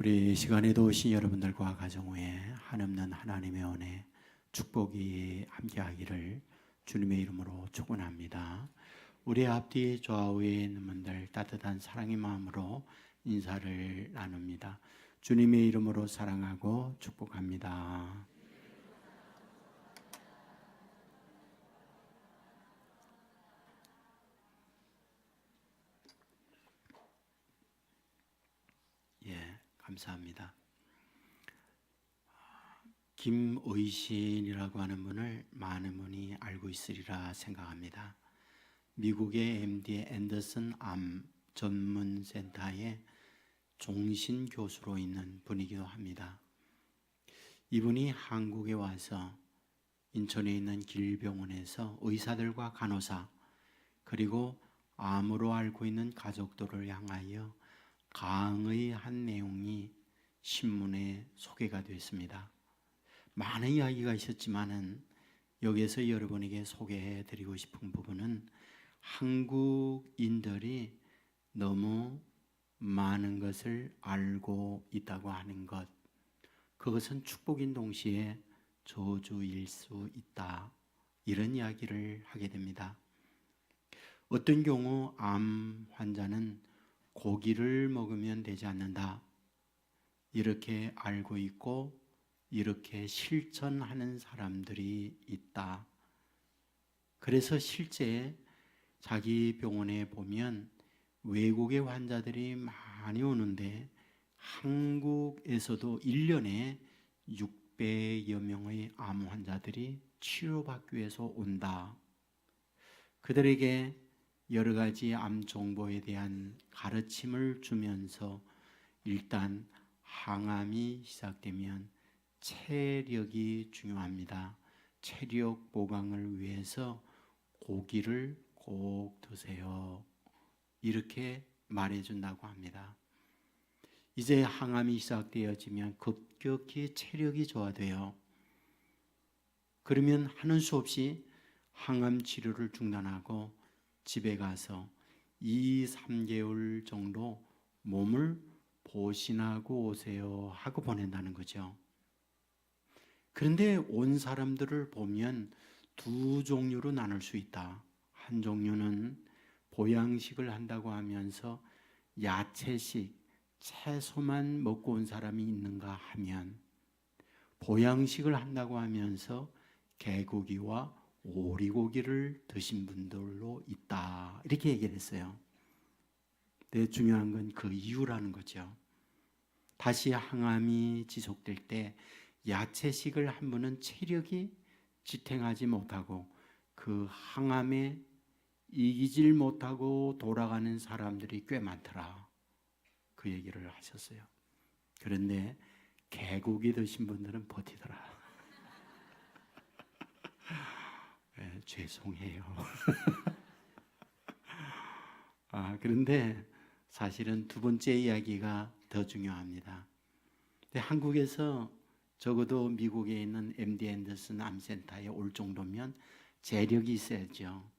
우리 시간에도 오신 여러분들과 가정 후에 한없는 하나님의 은혜, 축복이 함께하기를 주님의 이름으로 축원합니다. 우리 앞뒤 좌우에 있는 분들 따뜻한 사랑의 마음으로 인사를 나눕니다. 주님의 이름으로 사랑하고 축복합니다. 감사합니다. 김의신이라고 하는 분을 많은 분이 알고 있으리라 생각합니다. 미국의 MD 앤더슨 암 전문센터의 종신 교수로 있는 분이기도 합니다. 이분이 한국에 와서 인천에 있는 길병원에서 의사들과 간호사 그리고 암으로 앓고 있는 가족들을 향하여 강의 한 내용이 신문에 소개가 됐습니다. 많은 이야기가 있었지만은 여기에서 여러분에게 소개해 드리고 싶은 부분은 한국인들이 너무 많은 것을 알고 있다고 하는 것, 그것은 축복인 동시에 저주일 수 있다, 이런 이야기를 하게 됩니다. 어떤 경우 암 환자는 고기를 먹으면 되지 않는다, 이렇게 알고 있고 이렇게 실천하는 사람들이 있다. 그래서 실제 자기 병원에 보면 외국의 환자들이 많이 오는데 한국에서도 1년에 600여 명의 암 환자들이 치료받기 위해서 온다. 그들에게 여러 가지 암 정보에 대한 가르침을 주면서 일단 항암이 시작되면 체력이 중요합니다. 체력 보강을 위해서 고기를 꼭 드세요, 이렇게 말해준다고 합니다. 이제 항암이 시작되어지면 급격히 체력이 저하돼요. 그러면 하는 수 없이 항암 치료를 중단하고 집에 가서 2, 3개월 정도 몸을 보신하고 오세요 하고 보낸다는 거죠. 그런데 온 사람들을 보면 두 종류로 나눌 수 있다. 한 종류는 보양식을 한다고 하면서 야채식, 채소만 먹고 온 사람이 있는가 하면, 보양식을 한다고 하면서 개고기와 오리고기를 드신 분들로 있다, 이렇게 얘기를 했어요. 근데 중요한 건 그 이유라는 거죠. 다시 항암이 지속될 때 야채식을 한 분은 체력이 지탱하지 못하고 그 항암에 이기질 못하고 돌아가는 사람들이 꽤 많더라, 그 얘기를 하셨어요. 그런데 개고기 드신 분들은 버티더라. 네, 죄송해요. 그런데 사실은 두 번째 이야기가 더 중요합니다. 근데 한국에서 적어도 미국에 있는 MD 앤더슨 암센터에 올 정도면 재력이 있어야죠.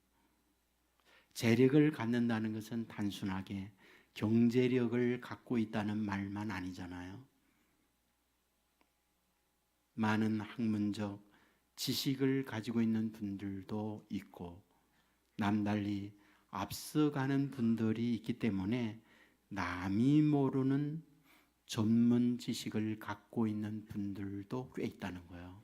재력을 갖는다는 것은 단순하게 경제력을 갖고 있다는 말만 아니잖아요. 많은 학문적 지식을 가지고 있는 분들도 있고 남달리 앞서가는 분들이 있기 때문에 남이 모르는 전문 지식을 갖고 있는 분들도 꽤 있다는 거예요.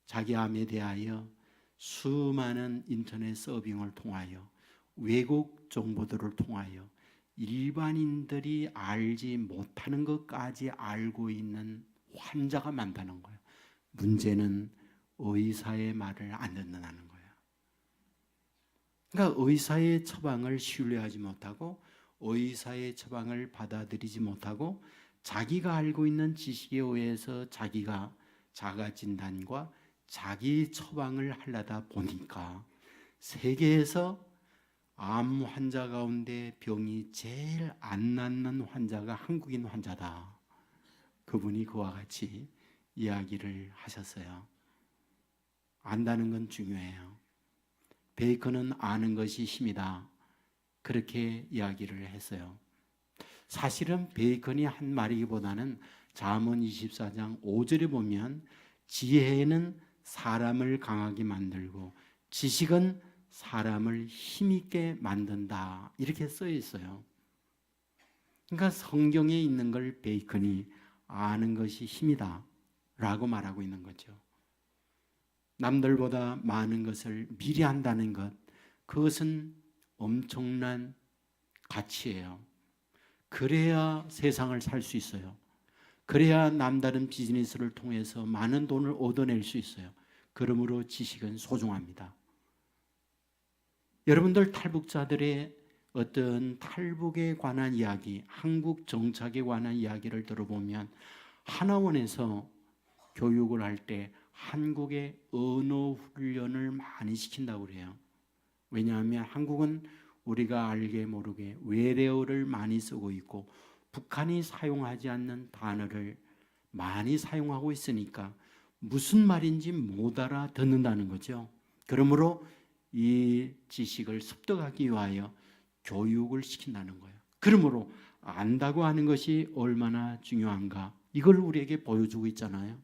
자기 암에 대하여 수많은 인터넷 서빙을 통하여 외국 정보들을 통하여 일반인들이 알지 못하는 것까지 알고 있는 환자가 많다는 거예요. 문제는 의사의 말을 안 듣는다는 거예요. 그러니까 의사의 처방을 신뢰하지 못하고 의사의 처방을 받아들이지 못하고 자기가 알고 있는 지식에 의해서 자기가 자가진단과 자기 처방을 하려다 보니까 세계에서 암 환자 가운데 병이 제일 안 낫는 환자가 한국인 환자다. 그분이 그와 같이 이야기를 하셨어요. 안다는 건 중요해요. 베이컨은 아는 것이 힘이다, 그렇게 이야기를 했어요. 사실은 베이컨이 한 말이기보다는 잠언 24장 5절에 보면 지혜는 사람을 강하게 만들고 지식은 사람을 힘있게 만든다 이렇게 써 있어요. 그러니까 성경에 있는 걸 베이컨이 아는 것이 힘이다 라고 말하고 있는 거죠. 남들보다 많은 것을 미리 한다는 것, 그것은 엄청난 가치예요. 그래야 세상을 살 수 있어요. 그래야 남다른 비즈니스를 통해서 많은 돈을 얻어낼 수 있어요. 그러므로 지식은 소중합니다. 여러분들 탈북자들의 어떤 탈북에 관한 이야기, 한국 정착에 관한 이야기를 들어보면 하나원에서 교육을 할 때 한국의 언어 훈련을 많이 시킨다고 그래요. 왜냐하면 한국은 우리가 알게 모르게 외래어를 많이 쓰고 있고 북한이 사용하지 않는 단어를 많이 사용하고 있으니까 무슨 말인지 못 알아듣는다는 거죠. 그러므로 이 지식을 습득하기 위하여 교육을 시킨다는 거예요. 그러므로 안다고 하는 것이 얼마나 중요한가 이걸 우리에게 보여주고 있잖아요.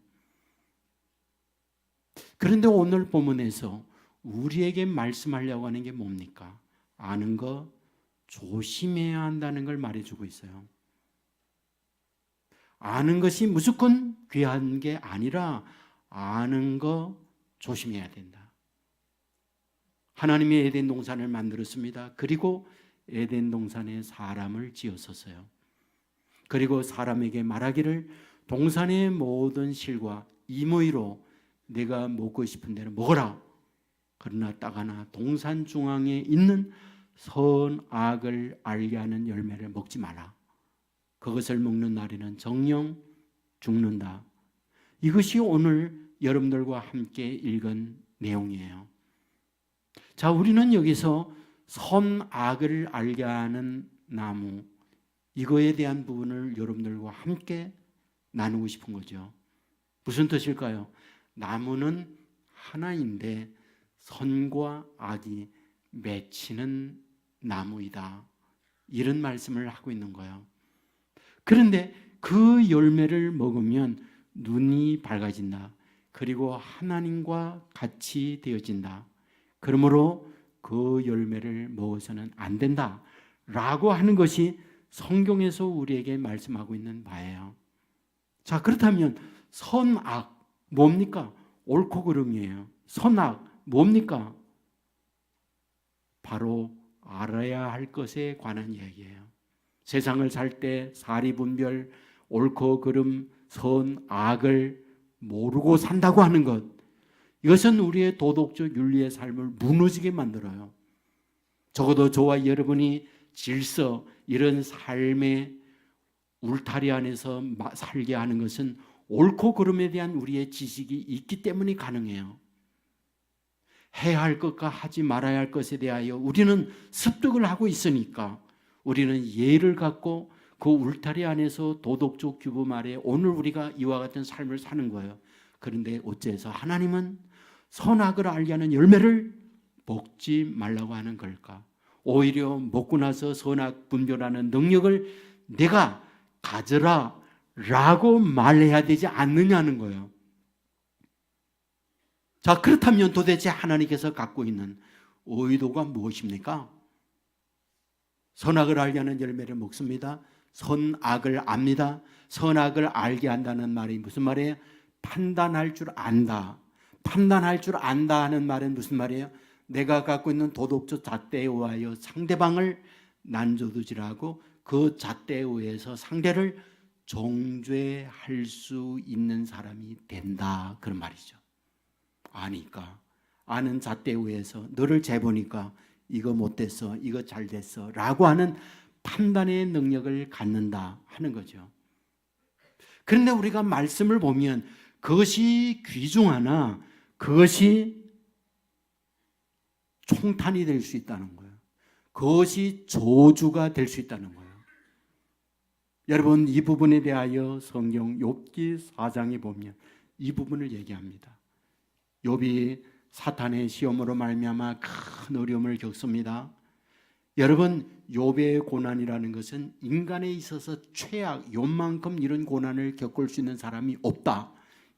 그런데 오늘 본문에서 우리에게 말씀하려고 하는 게 뭡니까? 아는 거 조심해야 한다는 걸 말해주고 있어요. 아는 것이 무조건 귀한 게 아니라 아는 거 조심해야 된다. 하나님이 에덴 동산을 만들었습니다. 그리고 에덴 동산에 사람을 지었었어요. 그리고 사람에게 말하기를 동산의 모든 실과 이모이로 내가 먹고 싶은 대로 먹어라. 그러나 딱 하나 동산 중앙에 있는 선악을 알게 하는 열매를 먹지 마라. 그것을 먹는 날에는 정령 죽는다. 이것이 오늘 여러분들과 함께 읽은 내용이에요. 자, 우리는 여기서 선악을 알게 하는 나무, 이거에 대한 부분을 여러분들과 함께 나누고 싶은 거죠. 무슨 뜻일까요? 나무는 하나인데 선과 악이 맺히는 나무이다. 이런 말씀을 하고 있는 거예요. 그런데 그 열매를 먹으면 눈이 밝아진다. 그리고 하나님과 같이 되어진다. 그러므로 그 열매를 먹어서는 안 된다. 라고 하는 것이 성경에서 우리에게 말씀하고 있는 바예요. 자, 그렇다면 선악 뭡니까? 옳고 그름이에요. 선악 뭡니까? 바로 알아야 할 것에 관한 이야기예요. 세상을 살 때 사리분별, 옳고 그름, 선, 악을 모르고 산다고 하는 것, 이것은 우리의 도덕적 윤리의 삶을 무너지게 만들어요. 적어도 저와 여러분이 질서, 이런 삶의 울타리 안에서 살게 하는 것은 옳고 그름에 대한 우리의 지식이 있기 때문에 가능해요. 해야 할 것과 하지 말아야 할 것에 대하여 우리는 습득을 하고 있으니까 우리는 예를 갖고 그 울타리 안에서 도덕적 규범 아래 오늘 우리가 이와 같은 삶을 사는 거예요. 그런데 어째서 하나님은 선악을 알게 하는 열매를 먹지 말라고 하는 걸까? 오히려 먹고 나서 선악 분별하는 능력을 내가 가져라 라고 말해야 되지 않느냐는 거예요. 자, 그렇다면 도대체 하나님께서 갖고 있는 의도가 무엇입니까? 선악을 알게 하는 열매를 먹습니다. 선악을 압니다. 선악을 알게 한다는 말이 무슨 말이에요? 판단할 줄 안다. 판단할 줄 안다 하는 말은 무슨 말이에요? 내가 갖고 있는 도덕적 잣대에 의하여 상대방을 난조두질하고 그 잣대에 의해서 상대를 정죄할 수 있는 사람이 된다. 그런 말이죠. 아니까 아는 잣대에 의해서 너를 재보니까 이거 못됐어, 이거 잘됐어 라고 하는 판단의 능력을 갖는다 하는 거죠. 그런데 우리가 말씀을 보면 그것이 귀중하나 그것이 총탄이 될 수 있다는 거예요. 그것이 저주가 될 수 있다는 거예요. 여러분, 이 부분에 대하여 성경 욥기 4장에 보면 이 부분을 얘기합니다. 욥이 사탄의 시험으로 말미암아 큰 어려움을 겪습니다. 여러분, 욥의 고난이라는 것은 인간에 있어서 최악, 욥만큼 이런 고난을 겪을 수 있는 사람이 없다,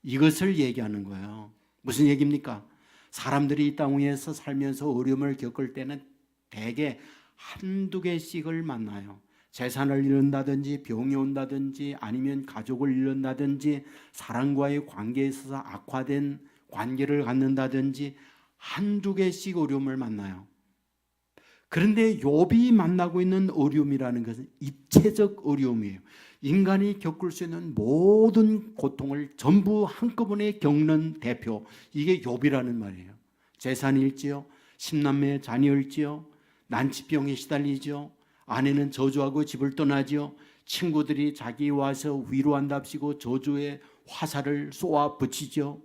이것을 얘기하는 거예요. 무슨 얘기입니까? 사람들이 이 땅 위에서 살면서 어려움을 겪을 때는 대개 한두 개씩을 만나요. 재산을 잃는다든지 병이 온다든지 아니면 가족을 잃는다든지 사람과의 관계에 있어서 악화된 관계를 갖는다든지 한두 개씩 어려움을 만나요. 그런데 욥이 만나고 있는 어려움이라는 것은 입체적 어려움이에요. 인간이 겪을 수 있는 모든 고통을 전부 한꺼번에 겪는 대표, 이게 욥이라는 말이에요. 재산이 잃지요, 10남매 자녀일지요, 난치병에 시달리죠, 아내는 저주하고 집을 떠나지요, 친구들이 자기 와서 위로한답시고 저주의 화살을 쏘아 붙이죠.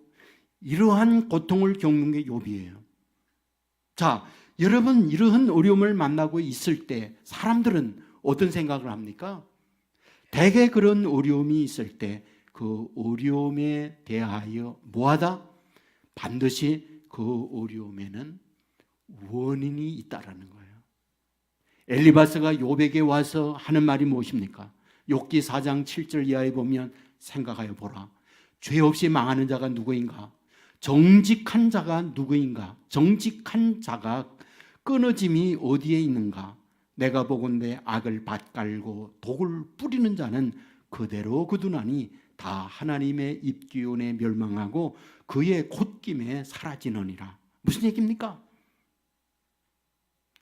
이러한 고통을 겪는 게 욥이에요. 자, 여러분, 이러한 어려움을 만나고 있을 때 사람들은 어떤 생각을 합니까? 대개 그런 어려움이 있을 때 그 어려움에 대하여 뭐하다? 반드시 그 어려움에는 원인이 있다라는 거예요. 엘리바스가 욥에게 와서 하는 말이 무엇입니까? 욥기 4장 7절 이하에 보면 생각하여 보라. 죄 없이 망하는 자가 누구인가? 정직한 자가 누구인가? 정직한 자가 끊어짐이 어디에 있는가? 내가 보건대 악을 밭갈고 독을 뿌리는 자는 그대로 거두나니 다 하나님의 입기운에 멸망하고 그의 콧김에 사라지느니라. 무슨 얘기입니까?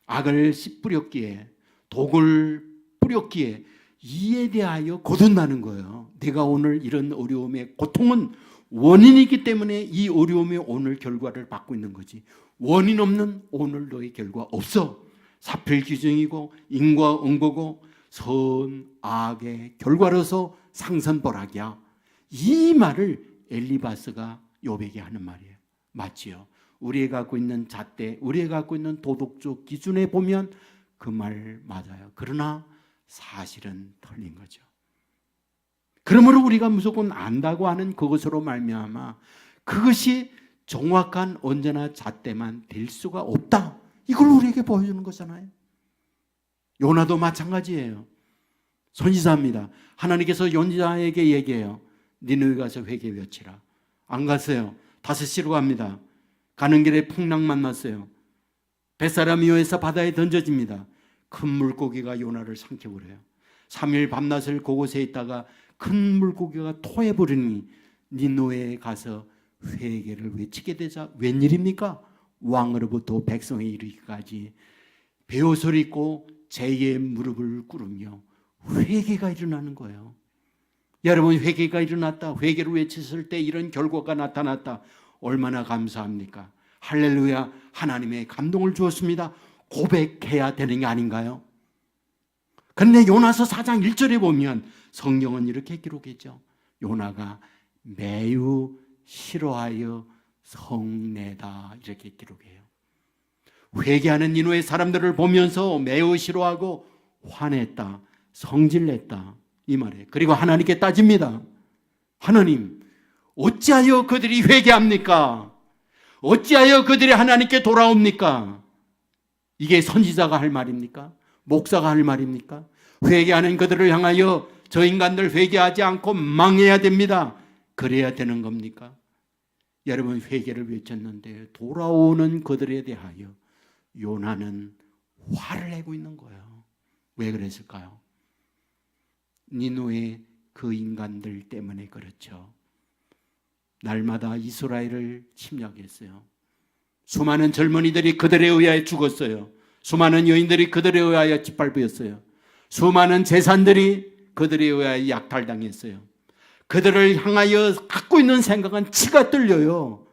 악을 씨 뿌렸기에, 독을 뿌렸기에 이에 대하여 거둔다는 거예요. 내가 오늘 이런 어려움의 고통은 원인이기 때문에 이 어려움의 오늘 결과를 받고 있는 거지, 원인 없는 오늘 너의 결과 없어. 사필규정이고 인과응보고 선악의 결과로서 상선벌악이야. 이 말을 엘리바스가 욥에게 하는 말이에요. 맞지요? 우리가 갖고 있는 잣대, 우리가 갖고 있는 도덕적 기준에 보면 그 말 맞아요. 그러나 사실은 틀린 거죠. 그러므로 우리가 무조건 안다고 하는 그것으로 말미암아 그것이 정확한 언제나 잣대만 될 수가 없다, 이걸 우리에게 보여주는 거잖아요. 요나도 마찬가지예요. 선지자입니다. 하나님께서 요나에게 얘기해요. 니느웨 가서 회개 외치라. 안 갔어요. 5시로 갑니다. 가는 길에 풍랑 만났어요. 벳사람이오에서 바다에 던져집니다. 큰 물고기가 요나를 삼켜버려요. 3일 밤낮을 그곳에 있다가 큰 물고기가 토해버리니 니느웨에 가서 회개를 외치게 되자 웬일입니까? 왕으로부터 백성에 이르기까지 베옷을 입고 제의 무릎을 꿇으며 회개가 일어나는 거예요. 여러분, 회개가 일어났다, 회개를 외쳤을 때 이런 결과가 나타났다, 얼마나 감사합니까? 할렐루야, 하나님의 감동을 주었습니다. 고백해야 되는 게 아닌가요? 그런데 요나서 4장 1절에 보면 성경은 이렇게 기록했죠. 요나가 매우 싫어하여 성내다, 이렇게 기록해요. 회개하는 니느웨 사람들을 보면서 매우 싫어하고 화냈다, 성질냈다, 이 말이에요. 그리고 하나님께 따집니다. 하나님, 어찌하여 그들이 회개합니까? 어찌하여 그들이 하나님께 돌아옵니까? 이게 선지자가 할 말입니까? 목사가 할 말입니까? 회개하는 그들을 향하여 저 인간들 회개하지 않고 망해야 됩니다, 그래야 되는 겁니까? 여러분, 회개를 외쳤는데 돌아오는 그들에 대하여 요나는 화를 내고 있는 거예요. 왜 그랬을까요? 니느웨 그 인간들 때문에 그렇죠. 날마다 이스라엘을 침략했어요. 수많은 젊은이들이 그들에 의하여 죽었어요. 수많은 여인들이 그들에 의하여 짓밟혔어요. 수많은 재산들이 그들에 의하여 약탈당했어요. 그들을 향하여 갖고 있는 생각은 치가 떨려요.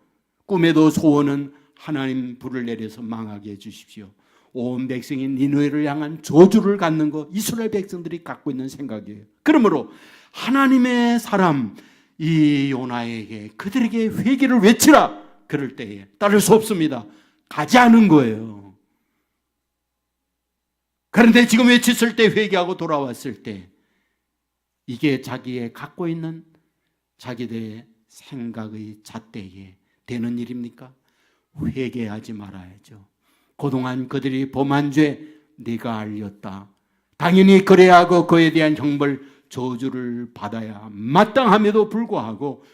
꿈에도 소원은 하나님 불을 내려서 망하게 해주십시오. 온 백성이 니느웨를 향한 저주를 갖는 거 이스라엘 백성들이 갖고 있는 생각이에요. 그러므로 하나님의 사람 이 요나에게 그들에게 회개를 외치라, 그럴 때에 따를 수 없습니다. 가지 않은 거예요. 그런데 지금 외쳤을 때, 회개하고 돌아왔을 때 이게 자기의 갖고 있는 자기들의 생각의 잣대에 되는 일입니까? 회개하지 말아야죠. 그동안 그들이 범한 죄 네가 알렸다. 당연히 그래야 하고 그에 대한 형벌 저주를 받아야 마땅함에도 불구하고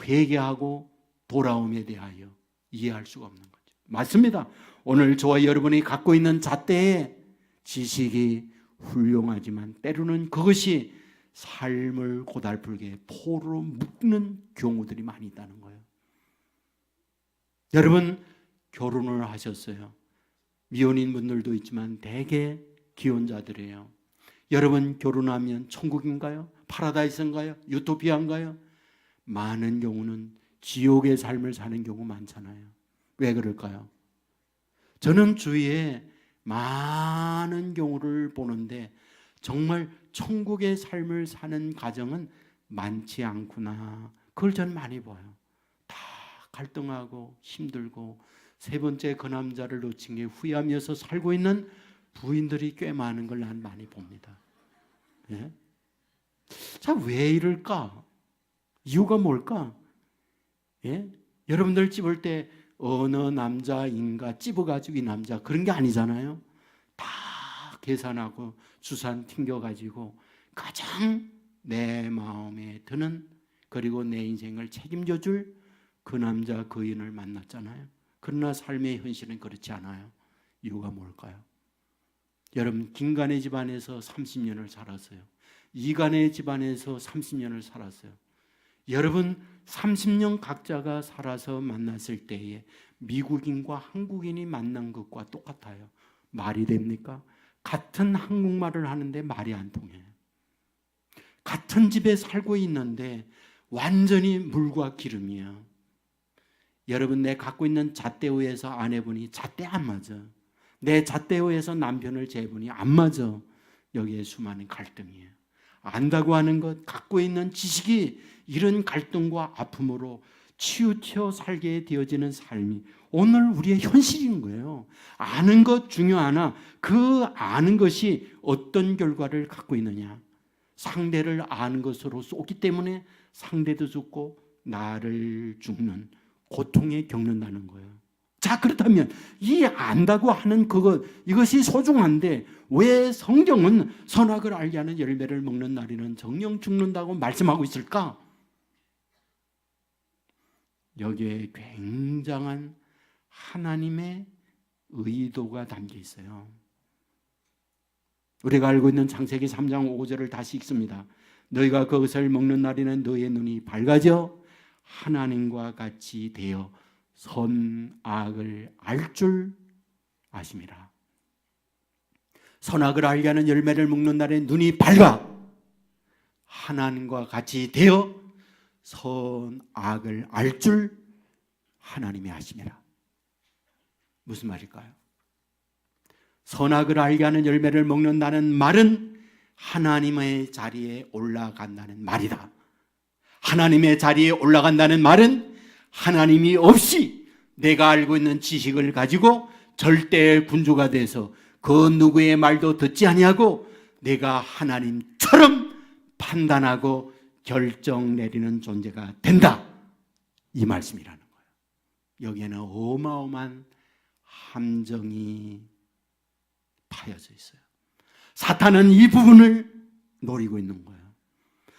회개하고 돌아옴에 대하여 이해할 수가 없는 거죠. 맞습니다. 오늘 저와 여러분이 갖고 있는 잣대의 지식이 훌륭하지만 때로는 그것이 삶을 고달프게 포로 묶는 경우들이 많이 있다는 거예요. 여러분 결혼을 하셨어요. 미혼인 분들도 있지만 대개 기혼자들이에요. 여러분 결혼하면 천국인가요? 파라다이스인가요? 유토피아인가요? 많은 경우는 지옥의 삶을 사는 경우 많잖아요. 왜 그럴까요? 저는 주위에 많은 경우를 보는데 정말 천국의 삶을 사는 가정은 많지 않구나. 그걸 저는 많이 봐요. 다 갈등하고 힘들고 세 번째 그 남자를 놓친 게 후회하면서 살고 있는 부인들이 꽤 많은 걸 난 많이 봅니다. 예? 자, 왜 이럴까? 이유가 뭘까? 예? 여러분들 찝을 때 어느 남자인가 찝어가지고 이 남자 그런 게 아니잖아요. 다 계산하고 주산 튕겨가지고 가장 내 마음에 드는 그리고 내 인생을 책임져 줄 그 남자 그 여인을 만났잖아요. 그러나 삶의 현실은 그렇지 않아요. 이유가 뭘까요? 여러분 김간의 집안에서 30년을 살았어요. 이간의 집안에서 30년을 살았어요. 여러분 30년 각자가 살아서 만났을 때에 미국인과 한국인이 만난 것과 똑같아요. 말이 됩니까? 같은 한국말을 하는데 말이 안 통해요. 같은 집에 살고 있는데 완전히 물과 기름이에요. 여러분 내 갖고 있는 잣대우에서 아내분이 잣대 안 맞아. 내 잣대우에서 남편을 재분이 안 맞아. 여기에 수많은 갈등이에요. 안다고 하는 것, 갖고 있는 지식이 이런 갈등과 아픔으로 치우쳐 살게 되어지는 삶이 오늘 우리의 현실인 거예요. 아는 것 중요하나 그 아는 것이 어떤 결과를 갖고 있느냐. 상대를 아는 것으로 쏘기 때문에 상대도 죽고 나를 죽는 고통에 겪는다는 거예요. 자, 그렇다면 이 안다고 하는 이것이 소중한데 왜 성경은 선악을 알게 하는 열매를 먹는 날에는 정령 죽는다고 말씀하고 있을까? 여기에 굉장한 하나님의 의도가 담겨 있어요. 우리가 알고 있는 창세기 3장 5절을 다시 읽습니다. 너희가 그것을 먹는 날에는 너희의 눈이 밝아져 하나님과 같이 되어 선악을 알 줄 아심이라. 선악을 알게 하는 열매를 먹는 날에 눈이 밝아 하나님과 같이 되어 선악을 알 줄 하나님이 아심이라. 무슨 말일까요? 선악을 알게 하는 열매를 먹는다는 말은 하나님의 자리에 올라간다는 말이다. 하나님의 자리에 올라간다는 말은 하나님이 없이 내가 알고 있는 지식을 가지고 절대의 군주가 돼서 그 누구의 말도 듣지 아니하고 내가 하나님처럼 판단하고 결정 내리는 존재가 된다. 이 말씀이라는 거예요. 여기에는 어마어마한 함정이 파여져 있어요. 사탄은 이 부분을 노리고 있는 거예요.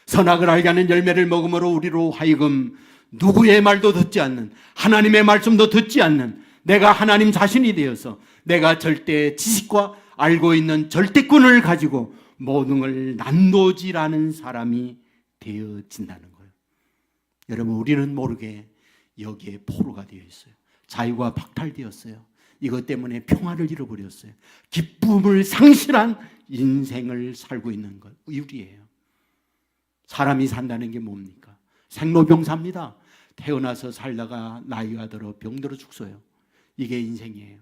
선악을 알게 하는 열매를 먹음으로 우리로 하여금 누구의 말도 듣지 않는, 하나님의 말씀도 듣지 않는 내가 하나님 자신이 되어서 내가 절대 지식과 알고 있는 절대권을 가지고 모든 걸 난도질하는 사람이 되어진다는 거예요. 여러분 우리는 모르게 여기에 포로가 되어 있어요. 자유가 박탈되었어요. 이것 때문에 평화를 잃어버렸어요. 기쁨을 상실한 인생을 살고 있는 것 우리예요. 사람이 산다는 게 뭡니까? 생로병사입니다. 태어나서 살다가 나이가 들어 병들어 죽어요. 이게 인생이에요.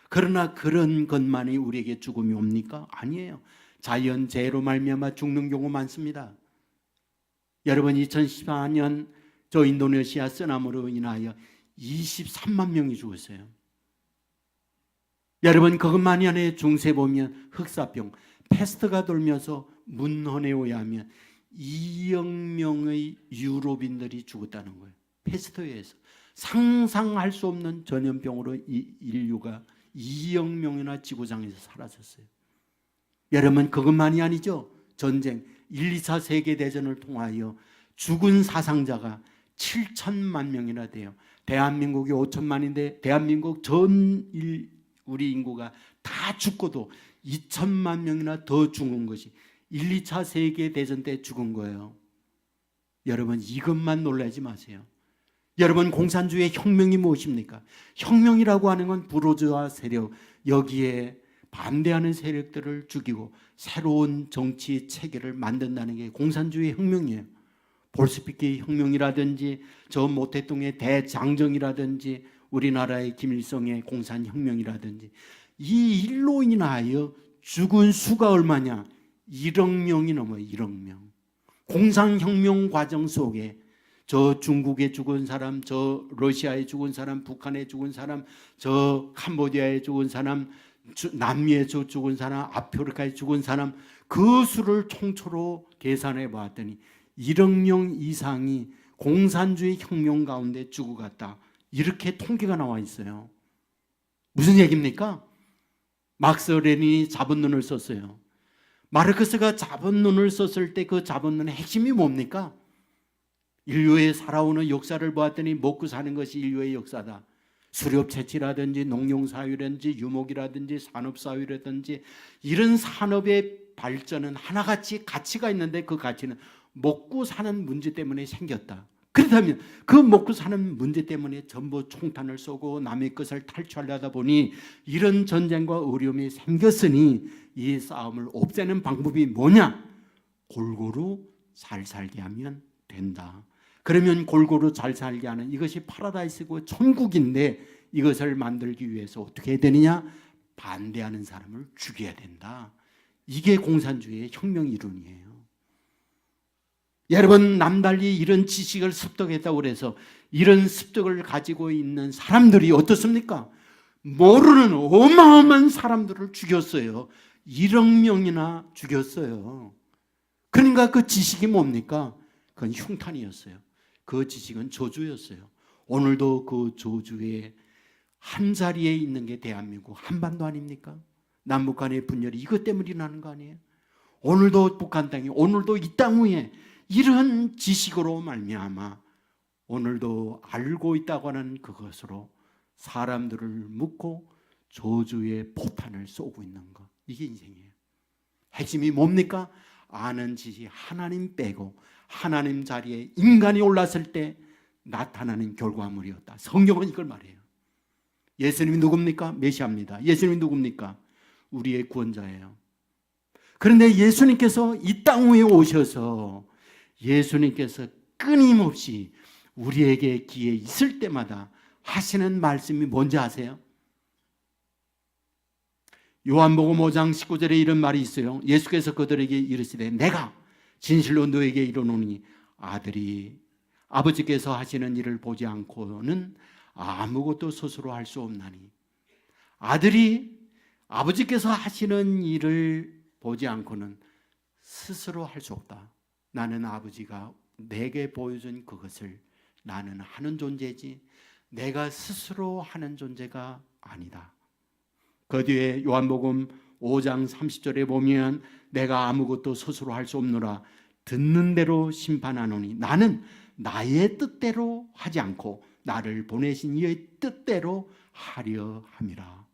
그러나 그런 것만이 우리에게 죽음이 옵니까? 아니에요. 자연재해로 말미암아 죽는 경우 많습니다. 여러분 2014년 저 인도네시아 쓰나미로 인하여 23만 명이 죽었어요. 여러분 그것만이 아니라 중세 보면 흑사병, 패스트가 돌면서 문헌에 의하면 2억 명의 유럽인들이 죽었다는 거예요. 패스트에 의해서 상상할 수 없는 전염병으로 이 인류가 2억 명이나 지구상에서 사라졌어요. 여러분, 그것만이 아니죠. 전쟁, 1, 2차 세계대전을 통하여 죽은 사상자가 7천만 명이나 돼요. 대한민국이 5천만인데 대한민국 우리 인구가 다 죽고도 2천만 명이나 더 죽은 것이 1, 2차 세계대전 때 죽은 거예요. 여러분, 이것만 놀라지 마세요. 여러분, 공산주의의 혁명이 무엇입니까? 혁명이라고 하는 건 부르주아 세력, 여기에 반대하는 세력들을 죽이고 새로운 정치 체계를 만든다는 게 공산주의 혁명이에요. 볼스피키 혁명이라든지 저 모태동의 대장정이라든지 우리나라의 김일성의 공산혁명이라든지 이 일로 인하여 죽은 수가 얼마냐? 1억 명이 넘어요. 1억 명. 공산혁명 과정 속에 저 중국에 죽은 사람, 저 러시아에 죽은 사람, 북한에 죽은 사람, 저 캄보디아에 죽은 사람, 남미에 죽은 사람, 아프리카에 죽은 사람, 그 수를 총초로 계산해 봤더니 1억 명 이상이 공산주의 혁명 가운데 죽어갔다. 이렇게 통계가 나와 있어요. 무슨 얘기입니까? 막스 레닌이 잡은 눈을 썼어요. 마르크스가 잡은 눈을 썼을 때 그 잡은 눈의 핵심이 뭡니까? 인류의 살아오는 역사를 보았더니 먹고 사는 것이 인류의 역사다. 수렵채취라든지 농용사회라든지 유목이라든지 산업사회라든지 이런 산업의 발전은 하나같이 가치가 있는데 그 가치는 먹고 사는 문제 때문에 생겼다. 그렇다면 그 먹고 사는 문제 때문에 전부 총탄을 쏘고 남의 것을 탈취하려다 보니 이런 전쟁과 어려움이 생겼으니 이 싸움을 없애는 방법이 뭐냐? 골고루 잘 살게 하면 된다. 그러면 골고루 잘 살게 하는 이것이 파라다이스고 천국인데 이것을 만들기 위해서 어떻게 해야 되느냐? 반대하는 사람을 죽여야 된다. 이게 공산주의의 혁명 이론이에요. 여러분, 남달리 이런 지식을 습득했다고 해서 이런 습득을 가지고 있는 사람들이 어떻습니까? 모르는 어마어마한 사람들을 죽였어요. 1억 명이나 죽였어요. 그러니까 그 지식이 뭡니까? 그건 흉탄이었어요. 그 지식은 저주였어요. 오늘도 그 저주의 한 자리에 있는 게 대한민국 한반도 아닙니까? 남북 간의 분열이 이것 때문에 일어나는 거 아니에요? 오늘도 북한 땅에, 오늘도 이 땅 위에 이런 지식으로 말미암아 오늘도 알고 있다고 하는 그것으로 사람들을 묶고 저주의 포탄을 쏘고 있는 것. 이게 인생이에요. 핵심이 뭡니까? 아는 지식 하나님 빼고 하나님 자리에 인간이 올랐을 때 나타나는 결과물이었다. 성경은 이걸 말해요. 예수님이 누굽니까? 메시아입니다. 예수님이 누굽니까? 우리의 구원자예요. 그런데 예수님께서 이 땅 위에 오셔서 예수님께서 끊임없이 우리에게 기회 있을 때마다 하시는 말씀이 뭔지 아세요? 요한복음 5장 19절에 이런 말이 있어요. 예수께서 그들에게 이르시되 내가 진실로 너에게 이르노니 아버지께서 하시는 일을 보지 않고는 아무것도 스스로 할 수 없나니 아들이 아버지께서 하시는 일을 보지 않고는 스스로 할 수 없다. 나는 아버지가 내게 보여준 그것을 나는 하는 존재지 내가 스스로 하는 존재가 아니다. 그 뒤에 요한복음 5장 30절에 보면 내가 아무것도 스스로 할 수 없노라 듣는 대로 심판하노니 나는 나의 뜻대로 하지 않고 나를 보내신 이의 뜻대로 하려 함이라.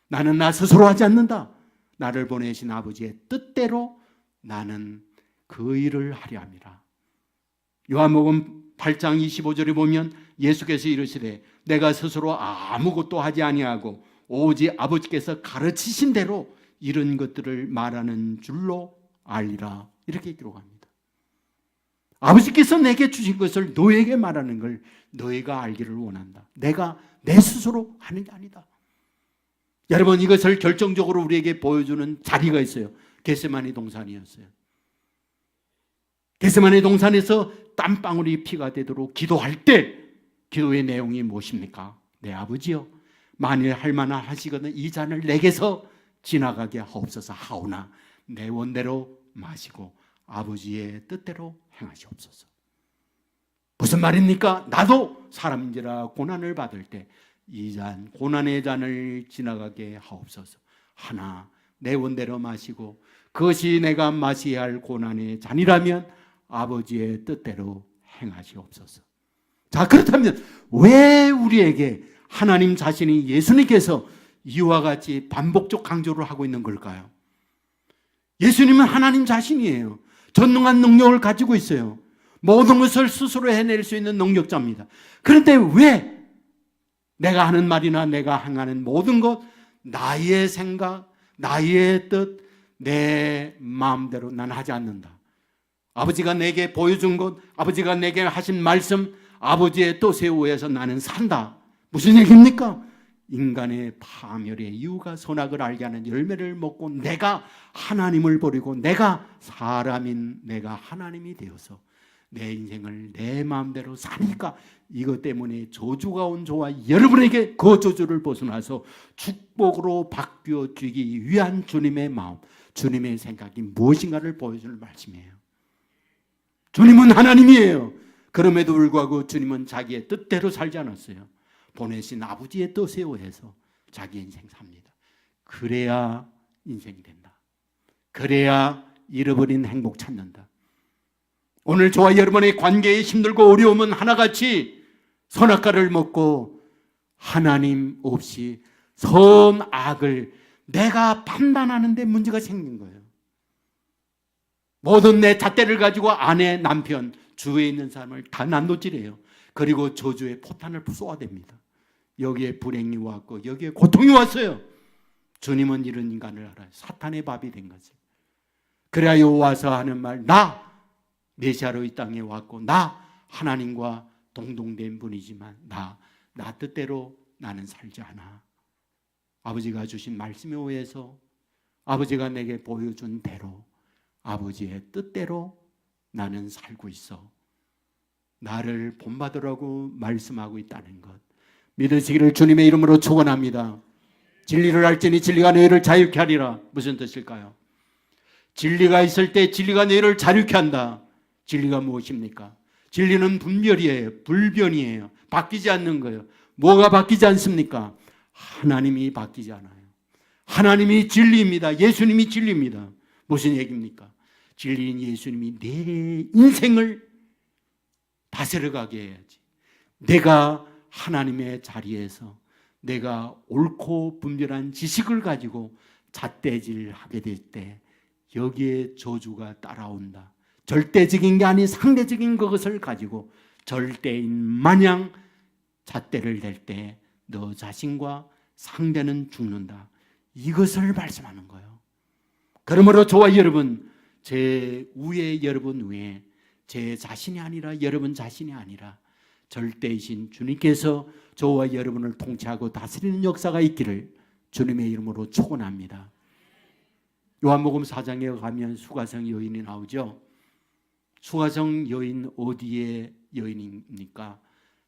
나는 나 스스로 하지 않는다. 나를 보내신 아버지의 뜻대로 나는 그 일을 하려 함이라. 요한복음 8장 25절에 보면 예수께서 이르시되 내가 스스로 아무것도 하지 아니하고 오직 아버지께서 가르치신 대로 이런 것들을 말하는 줄로 알리라. 이렇게 기록합니다. 아버지께서 내게 주신 것을 너에게 말하는 걸 너희가 알기를 원한다. 내가 내 스스로 하는 게 아니다. 여러분, 이것을 결정적으로 우리에게 보여주는 자리가 있어요. 겟세마네 동산이었어요. 겟세마네 동산에서 땀방울이 피가 되도록 기도할 때 기도의 내용이 무엇입니까? 내 아버지여, 만일 할 만한 하시거든 이 잔을 내게서 지나가게 하옵소서 하오나 내 원대로 마시고 아버지의 뜻대로 행하시옵소서. 무슨 말입니까? 나도 사람인지라 고난을 받을 때 이 잔 고난의 잔을 지나가게 하옵소서. 하나 내 원대로 마시고 그것이 내가 마셔야 할 고난의 잔이라면 아버지의 뜻대로 행하시옵소서. 자, 그렇다면 왜 우리에게 하나님 자신이 예수님께서 이와 같이 반복적 강조를 하고 있는 걸까요? 예수님은 하나님 자신이에요. 전능한 능력을 가지고 있어요. 모든 것을 스스로 해낼 수 있는 능력자입니다. 그런데 왜 내가 하는 말이나 내가 행하는 모든 것, 나의 생각, 나의 뜻, 내 마음대로 난 하지 않는다. 아버지가 내게 보여준 것, 아버지가 내게 하신 말씀, 아버지의 뜻에 의해서 나는 산다. 무슨 얘기입니까? 인간의 파멸의 이유가 선악을 알게 하는 열매를 먹고 내가 하나님을 버리고 내가 사람인 내가 하나님이 되어서 내 인생을 내 마음대로 사니까 이것 때문에 저주가 온 저와 여러분에게 그 저주를 벗어나서 축복으로 바뀌어 주기 위한 주님의 마음, 주님의 생각이 무엇인가를 보여주는 말씀이에요. 주님은 하나님이에요. 그럼에도 불구하고 주님은 자기의 뜻대로 살지 않았어요. 보내신 아버지의 뜻에 의해서 자기 인생 삽니다. 그래야 인생이 된다. 그래야 잃어버린 행복 찾는다. 오늘 저와 여러분의 관계에 힘들고 어려움은 하나같이 선악과를 먹고 하나님 없이 선악을 내가 판단하는데 문제가 생긴 거예요. 모든 내 잣대를 가지고 아내, 남편, 주위에 있는 사람을 다 난도질해요. 그리고 저주의 포탄을 쏘아댑니다. 여기에 불행이 왔고 여기에 고통이 왔어요. 주님은 이런 인간을 알아요. 사탄의 밥이 된 거죠. 그래야 여호와서 하는 말, 나 메시아로 이 땅에 왔고 나 하나님과 동등된 분이지만 나 뜻대로 나는 살지 않아. 아버지가 주신 말씀에 의해서 아버지가 내게 보여준 대로 아버지의 뜻대로 나는 살고 있어. 나를 본받으라고 말씀하고 있다는 것 믿으시기를 주님의 이름으로 축원합니다. 진리를 알지니 진리가 너희를 자유케 하리라. 무슨 뜻일까요? 진리가 있을 때 진리가 너희를 자유케 한다. 진리가 무엇입니까? 진리는 분별이에요. 불변이에요. 바뀌지 않는 거예요. 뭐가 바뀌지 않습니까? 하나님이 바뀌지 않아요. 하나님이 진리입니다. 예수님이 진리입니다. 무슨 얘기입니까? 진리인 예수님이 내 인생을 다스려가게 해야지. 내가 하나님의 자리에서 내가 옳고 분별한 지식을 가지고 잣대질하게 될 때 여기에 저주가 따라온다. 절대적인 게 아닌 상대적인 그것을 가지고 절대인 마냥 잣대를 댈 때 너 자신과 상대는 죽는다. 이것을 말씀하는 거예요. 그러므로 저와 여러분, 제 위에 여러분 위에 제 자신이 아니라 여러분 자신이 아니라 절대이신 주님께서 저와 여러분을 통치하고 다스리는 역사가 있기를 주님의 이름으로 축원합니다. 요한복음 4장에 가면 수가성 여인이 나오죠. 수가성 여인 어디의 여인입니까?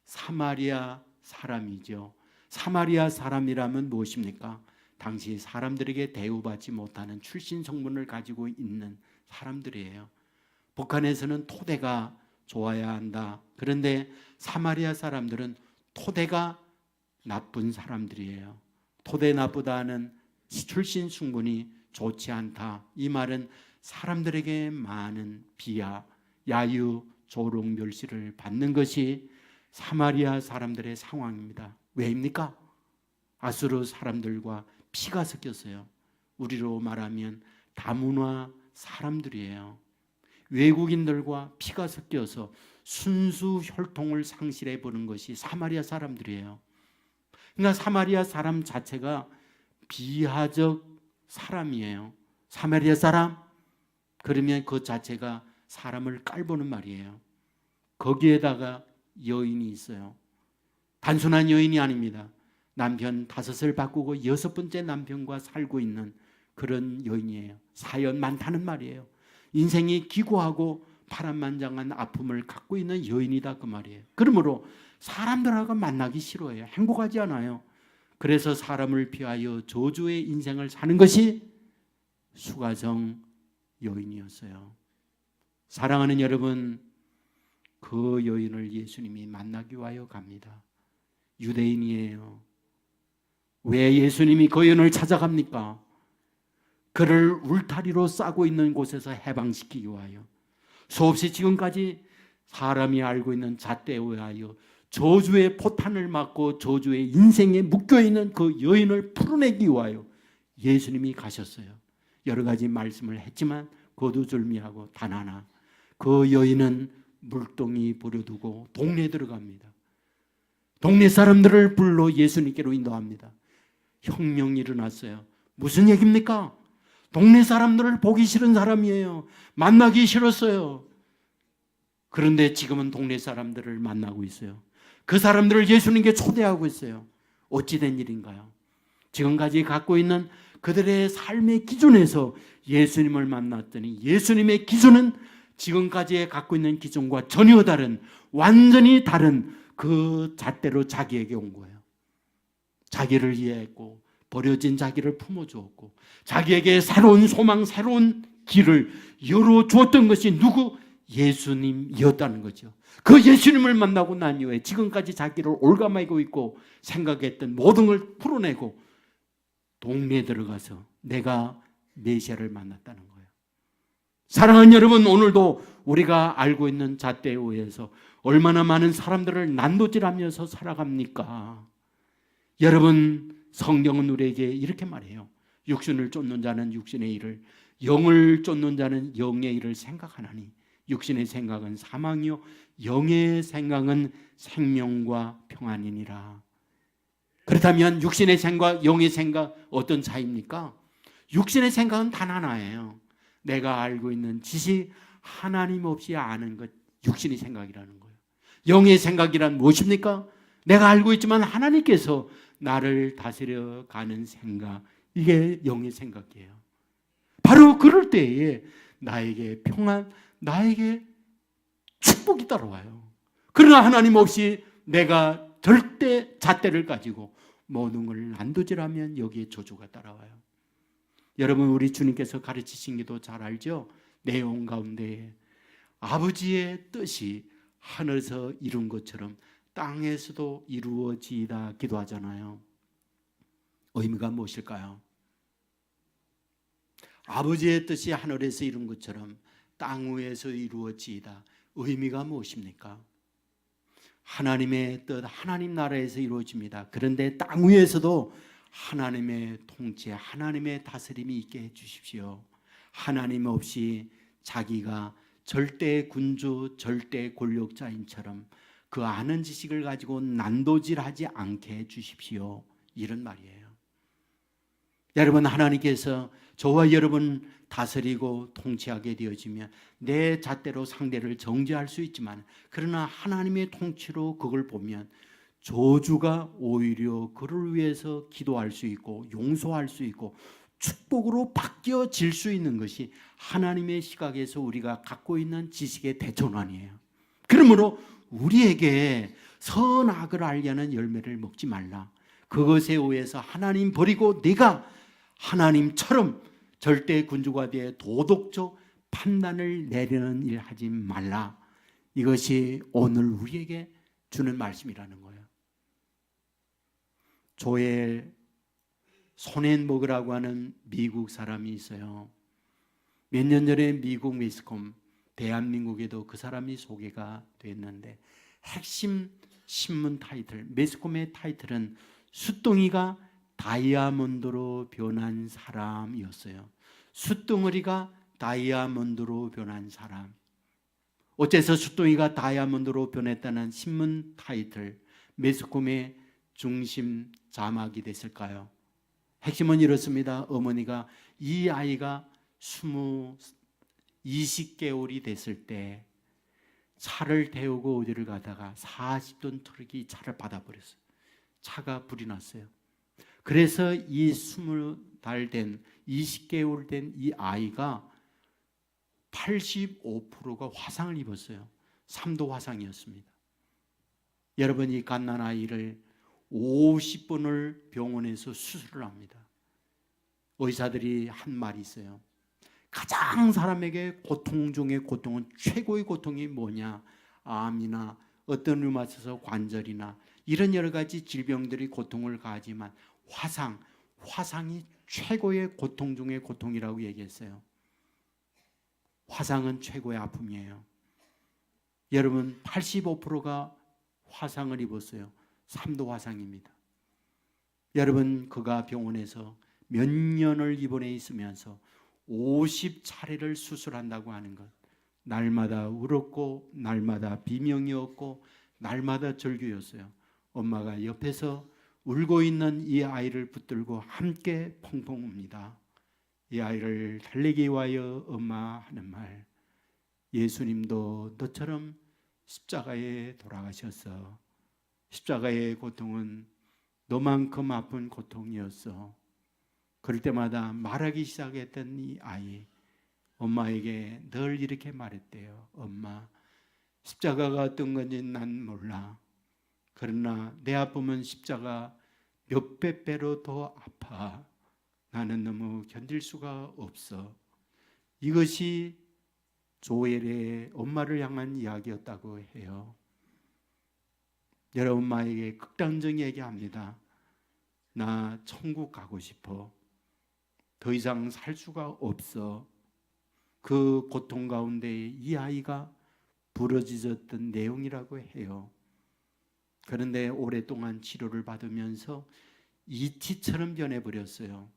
사마리아 사람이죠. 사마리아 사람이라면 무엇입니까? 당시 사람들에게 대우받지 못하는 출신 성분을 가지고 있는 사람들이에요. 북한에서는 토대가 좋아야 한다. 그런데 사마리아 사람들은 토대가 나쁜 사람들이에요. 토대 나쁘다는 출신 성분이 좋지 않다. 이 말은 사람들에게 많은 비하, 야유, 조롱, 멸시를 받는 것이 사마리아 사람들의 상황입니다. 왜입니까? 아수르 사람들과 피가 섞였어요. 우리로 말하면 다문화 사람들이에요. 외국인들과 피가 섞여서 순수 혈통을 상실해 보는 것이 사마리아 사람들이에요. 그러니까 사마리아 사람 자체가 비하적 사람이에요. 사마리아 사람? 그러면 그 자체가 사람을 깔보는 말이에요. 거기에다가 여인이 있어요. 단순한 여인이 아닙니다. 남편 5을 바꾸고 6번째 남편과 살고 있는 그런 여인이에요. 사연 많다는 말이에요. 인생이 기고하고 파란만장한 아픔을 갖고 있는 여인이다 그 말이에요. 그러므로 사람들하고 만나기 싫어해요. 행복하지 않아요. 그래서 사람을 피하여 저주의 인생을 사는 것이 수가성 여인이었어요. 사랑하는 여러분, 그 여인을 예수님이 만나기 위하여 갑니다. 유대인이에요. 왜 예수님이 그 여인을 찾아갑니까? 그를 울타리로 싸고 있는 곳에서 해방시키기 위하여, 수없이 지금까지 사람이 알고 있는 잣대에 의하여 저주의 포탄을 맞고 저주의 인생에 묶여있는 그 여인을 풀어내기 위하여 예수님이 가셨어요. 여러 가지 말씀을 했지만 거두절미하고 단 하나, 그 여인은 물동이 버려두고 동네에 들어갑니다. 동네 사람들을 불러 예수님께로 인도합니다. 혁명이 일어났어요. 무슨 얘기입니까? 동네 사람들을 보기 싫은 사람이에요. 만나기 싫었어요. 그런데 지금은 동네 사람들을 만나고 있어요. 그 사람들을 예수님께 초대하고 있어요. 어찌 된 일인가요? 지금까지 갖고 있는 그들의 삶의 기준에서 예수님을 만났더니 예수님의 기준은 지금까지 갖고 있는 기준과 전혀 다른, 완전히 다른 그 잣대로 자기에게 온 거예요. 자기를 이해했고 버려진 자기를 품어주었고 자기에게 새로운 소망, 새로운 길을 열어주었던 것이 누구? 예수님이었다는 거죠. 그 예수님을 만나고 난 이후에 지금까지 자기를 올가매고 있고 생각했던 모든 걸 풀어내고 동네에 들어가서 내가 메시아를 만났다는 거예요. 사랑하는 여러분, 오늘도 우리가 알고 있는 잣대에 의해서 얼마나 많은 사람들을 난도질하면서 살아갑니까? 여러분, 성경은 우리에게 이렇게 말해요. 육신을 쫓는 자는 육신의 일을, 영을 쫓는 자는 영의 일을 생각하나니 육신의 생각은 사망이요 영의 생각은 생명과 평안이니라. 그렇다면 육신의 생각, 영의 생각 어떤 차이입니까? 육신의 생각은 단 하나예요. 내가 알고 있는 지식, 하나님 없이 아는 것, 육신의 생각이라는 거예요. 영의 생각이란 무엇입니까? 내가 알고 있지만 하나님께서 나를 다스려 가는 생각, 이게 영의 생각이에요. 바로 그럴 때에 나에게 평안, 나에게 축복이 따라와요. 그러나 하나님 없이 내가 절대 잣대를 가지고 모든 걸 난도질하면 여기에 저주가 따라와요. 여러분, 우리 주님께서 가르치신 게도 잘 알죠? 내용 가운데 아버지의 뜻이 하늘에서 이룬 것처럼 땅에서도 이루어지이다 기도하잖아요. 의미가 무엇일까요? 아버지의 뜻이 하늘에서 이룬 것처럼 땅 위에서 이루어지이다. 의미가 무엇입니까? 하나님의 뜻, 하나님 나라에서 이루어집니다. 그런데 땅 위에서도 하나님의 통치, 하나님의 다스림이 있게 해주십시오. 하나님 없이 자기가 절대 군주, 절대 권력자인처럼 그 아는 지식을 가지고 난도질하지 않게 해주십시오. 이런 말이에요. 여러분, 하나님께서 저와 여러분 다스리고 통치하게 되어지면 내 잣대로 상대를 정죄할 수 있지만, 그러나 하나님의 통치로 그걸 보면 저주가 오히려 그를 위해서 기도할 수 있고 용서할 수 있고 축복으로 바뀌어질 수 있는 것이 하나님의 시각에서 우리가 갖고 있는 지식의 대전환이에요. 그러므로 우리에게 선악을 알려는 열매를 먹지 말라. 그것에 의해서 하나님 버리고 내가 하나님처럼 절대 군주가 되어 도덕적 판단을 내리는 일 하지 말라. 이것이 오늘 우리에게 주는 말씀이라는 거예요. 조엘 소넨버그라고 하는 미국 사람이 있어요. 몇 년 전에 미국 매스컴, 대한민국에도 그 사람이 소개가 됐는데 핵심 신문 타이틀, 매스컴의 타이틀은 숫둥이가 다이아몬드로 변한 사람이었어요. 숫둥이가 다이아몬드로 변한 사람. 어째서 숫둥이가 다이아몬드로 변했다는 신문 타이틀, 매스컴의 중심 자막이 됐을까요? 핵심은 이렇습니다. 어머니가 이 아이가 20개월이 됐을 때 차를 태우고 어디를 가다가 40톤 트럭이 차를 받아버렸어요. 차가 불이 났어요. 그래서 이 20달 된 20개월 된 이 아이가 85%가 화상을 입었어요. 3도 화상이었습니다. 여러분, 이 갓난아이를 50번을 병원에서 수술을 합니다. 의사들이 한 말이 있어요. 가장 사람에게 고통 중에 고통은, 최고의 고통이 뭐냐? 암이나 어떤 류마티스 관절이나 이런 여러 가지 질병들이 고통을 가하지만 화상이 최고의 고통 중의 고통이라고 얘기했어요. 화상은 최고의 아픔이에요. 여러분 85%가 화상을 입었어요. 3도 화상입니다. 여러분 그가 병원에서 몇 년을 입원해 있으면서 50차례를 수술한다고 하는 것, 날마다 울었고 날마다 비명이었고 날마다 절규였어요. 엄마가 옆에서 울고 있는 이 아이를 붙들고 함께 펑펑 웁니다. 이 아이를 달래기 위하여 엄마 하는 말, 예수님도 너처럼 십자가에 돌아가셔서 십자가의 고통은 너만큼 아픈 고통이었어. 그럴 때마다 말하기 시작했던 이 아이, 엄마에게 늘 이렇게 말했대요. 엄마, 십자가가 어떤 건지 난 몰라. 그러나 내 아픔은 십자가 몇백 배로 더 아파. 나는 너무 견딜 수가 없어. 이것이 조엘의 엄마를 향한 이야기였다고 해요. 여러분 엄마에게 극단적인 얘기합니다. 나 천국 가고 싶어. 더 이상 살 수가 없어. 그 고통 가운데 이 아이가 부러지셨던 내용이라고 해요. 그런데 오랫동안 치료를 받으면서 이티처럼 변해버렸어요.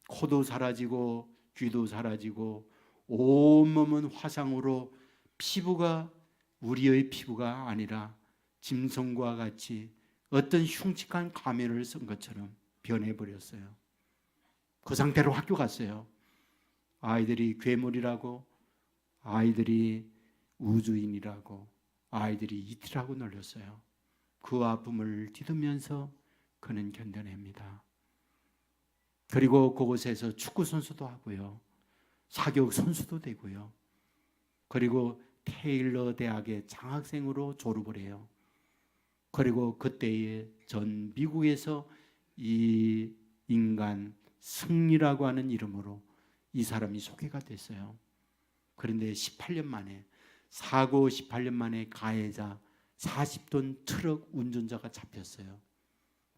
코도 사라지고 귀도 사라지고 온몸은 화상으로 피부가 우리의 피부가 아니라 짐승과 같이 어떤 흉측한 가면을 쓴 것처럼 변해버렸어요. 그 상태로 학교 갔어요. 아이들이 괴물이라고, 아이들이 우주인이라고, 아이들이 이티라고 놀렸어요. 그 아픔을 뒤덮으면서 그는 견뎌냅니다. 그리고 그곳에서 축구 선수도 하고요, 사격 선수도 되고요, 그리고 테일러 대학의 장학생으로 졸업을 해요. 그리고 그때의 전 미국에서 이 인간 승리라고 하는 이름으로 이 사람이 소개가 됐어요. 그런데 18년 만에, 사고 18년 만에 가해자 40톤 트럭 운전자가 잡혔어요.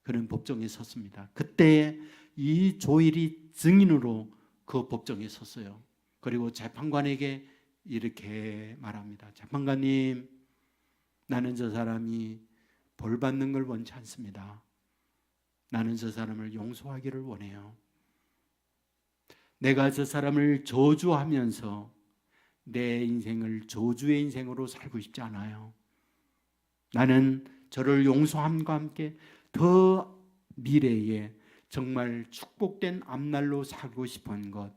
그는 법정에 섰습니다. 그때 이 조엘이 증인으로 그 법정에 섰어요. 그리고 재판관에게 이렇게 말합니다. 재판관님, 나는 저 사람이 벌 받는 걸 원치 않습니다. 나는 저 사람을 용서하기를 원해요. 내가 저 사람을 저주하면서 내 인생을 저주의 인생으로 살고 싶지 않아요. 나는 저를 용서함과 함께 더 미래에 정말 축복된 앞날로 살고 싶은 것,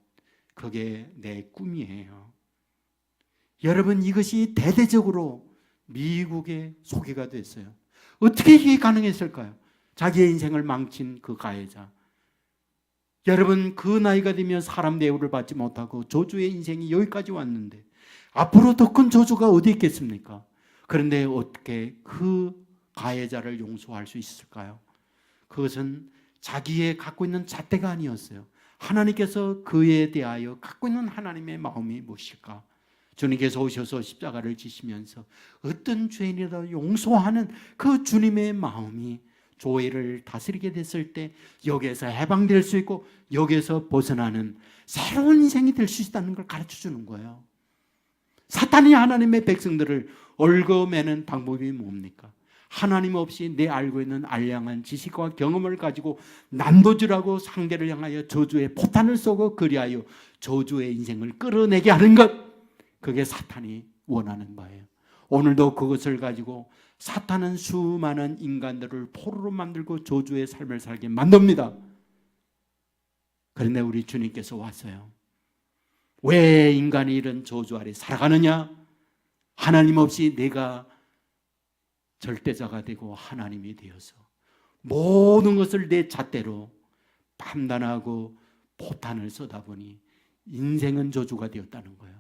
그게 내 꿈이에요. 여러분, 이것이 대대적으로 미국에 소개가 됐어요. 어떻게 이게 가능했을까요? 자기의 인생을 망친 그 가해자. 여러분, 그 나이가 되면 사람 대우를 받지 못하고 저주의 인생이 여기까지 왔는데 앞으로 더 큰 저주가 어디 있겠습니까? 그런데 어떻게 그 가해자를 용서할 수 있을까요? 그것은 자기의 갖고 있는 잣대가 아니었어요. 하나님께서 그에 대하여 갖고 있는 하나님의 마음이 무엇일까? 주님께서 오셔서 십자가를 지시면서 어떤 죄인이라도 용서하는 그 주님의 마음이 조엘을 다스리게 됐을 때 여기에서 해방될 수 있고 여기에서 벗어나는 새로운 인생이 될 수 있다는 걸 가르쳐 주는 거예요. 사탄이 하나님의 백성들을 얽어매는 방법이 뭡니까? 하나님 없이 내 알고 있는 알량한 지식과 경험을 가지고 난도질하고 상대를 향하여 저주의 포탄을 쏘고 그리하여 저주의 인생을 끌어내게 하는 것, 그게 사탄이 원하는 바예요. 오늘도 그것을 가지고 사탄은 수많은 인간들을 포로로 만들고 저주의 삶을 살게 만듭니다. 그런데 우리 주님께서 왔어요. 왜 인간이 이런 저주 아래 살아가느냐? 하나님 없이 내가 절대자가 되고 하나님이 되어서 모든 것을 내 잣대로 판단하고 포탄을 쏘다 보니 인생은 저주가 되었다는 거예요.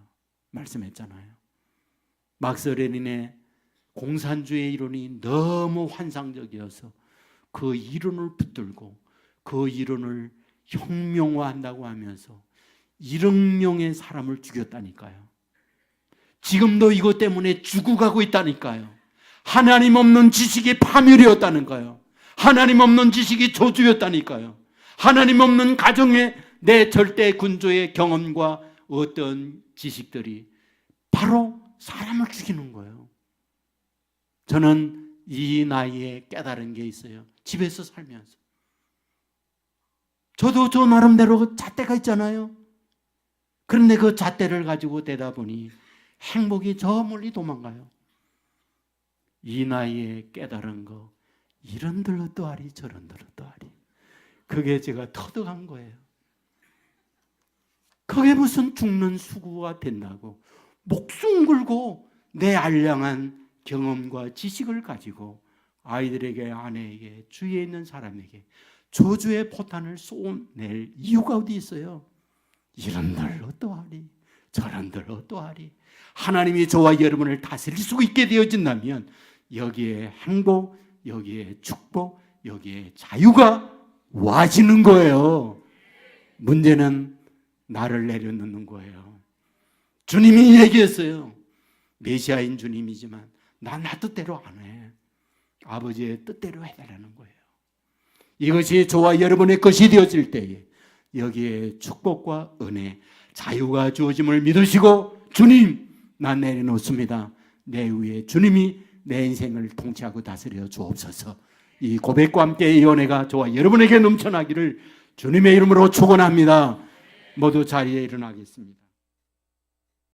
말씀했잖아요. 막스 레닌의 공산주의 이론이 너무 환상적이어서 그 이론을 붙들고 그 이론을 혁명화한다고 하면서 1억 명의 사람을 죽였다니까요. 지금도 이것 때문에 죽어가고 있다니까요. 하나님 없는 지식이 파멸이었다는 거예요. 하나님 없는 지식이 저주였다니까요. 하나님 없는 가정의 내 절대 군조의 경험과 어떤 지식들이 바로 사람을 죽이는 거예요. 저는 이 나이에 깨달은 게 있어요. 집에서 살면서. 저도 저 나름대로 잣대가 있잖아요. 그런데 그 잣대를 가지고 대다 보니 행복이 저 멀리 도망가요. 이 나이에 깨달은 거, 이런들 어떠하리 저런들 어떠하리. 그게 제가 터득한 거예요. 그게 무슨 죽는 수구가 된다고. 목숨 걸고 내 알량한 경험과 지식을 가지고 아이들에게, 아내에게, 주위에 있는 사람에게 저주의 포탄을 쏘낼 이유가 어디 있어요? 이런들 어떠하리 저런들 어떠하리. 하나님이 저와 여러분을 다스릴 수 있게 되어진다면 여기에 행복, 여기에 축복, 여기에 자유가 와지는 거예요. 문제는 나를 내려놓는 거예요. 주님이 얘기했어요. 메시아인 주님이지만 나 뜻대로 안 해. 아버지의 뜻대로 해달라는 거예요. 이것이 저와 여러분의 것이 되어질 때에 여기에 축복과 은혜, 자유가 주어짐을 믿으시고 주님, 나 내려놓습니다. 내 위에 주님이 내 인생을 통치하고 다스려 주옵소서. 이 고백과 함께 이 은혜가 저와 여러분에게 넘쳐나기를 주님의 이름으로 축원합니다. 모두 자리에 일어나겠습니다.